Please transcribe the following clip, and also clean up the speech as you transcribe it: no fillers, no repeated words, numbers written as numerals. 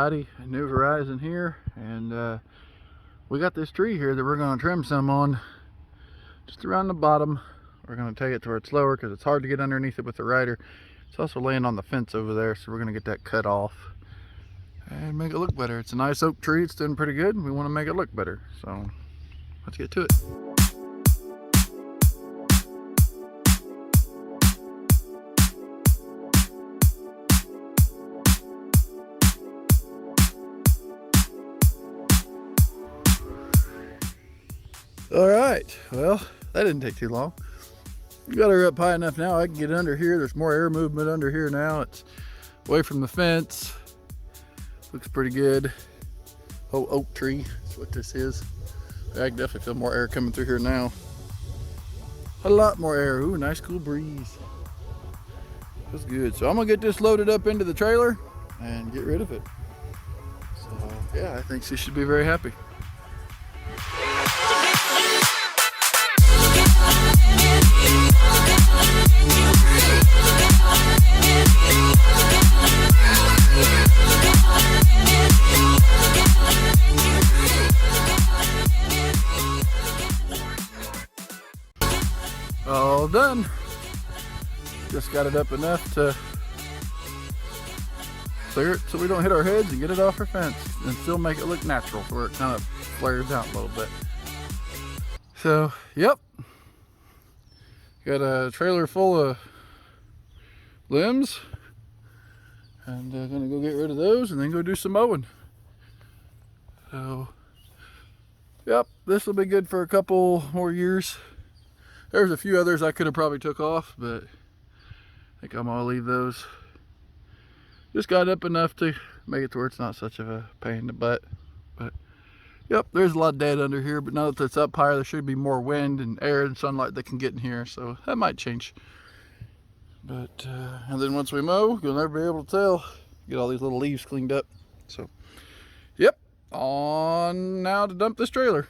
everybody. New Horizon here, and we got this tree here that we're going to trim some on just around the bottom. We're going to take it to where it's lower because it's hard to get underneath it with the rider. It's also laying on the fence over there, so we're going to get that cut off and make it look better. It's a nice oak tree. It's doing pretty good, and we want to make it look better. So let's get to it. All right, well, that didn't take too long. We got her up high enough now I can get under here. There's more air movement under here now. It's away from the fence. Looks pretty good. Oh, oak tree, that's what this is. I can definitely feel more air coming through here now. A lot more air. Ooh, nice cool breeze. That's good. So I'm gonna get this loaded up into the trailer and get rid of it. So yeah, I think she should be very happy. All done. Just got it up enough to clear it so we don't hit our heads and get it off our fence and still make it look natural where it kind of flares out a little bit. So, yep. Got a trailer full of limbs, and gonna go get rid of those and then go do some mowing. So, yep, this will be good for a couple more years. There's a few others I could have probably took off, but I think I'm gonna leave those. Just got up enough to make it to where it's not such of a pain in the butt. But yep, there's a lot of dead under here, but now that it's up higher, there should be more wind and air and sunlight that can get in here, so that might change. But and then once we mow, you'll never be able to tell. Get all these little leaves cleaned up. So yep, on now to dump this trailer.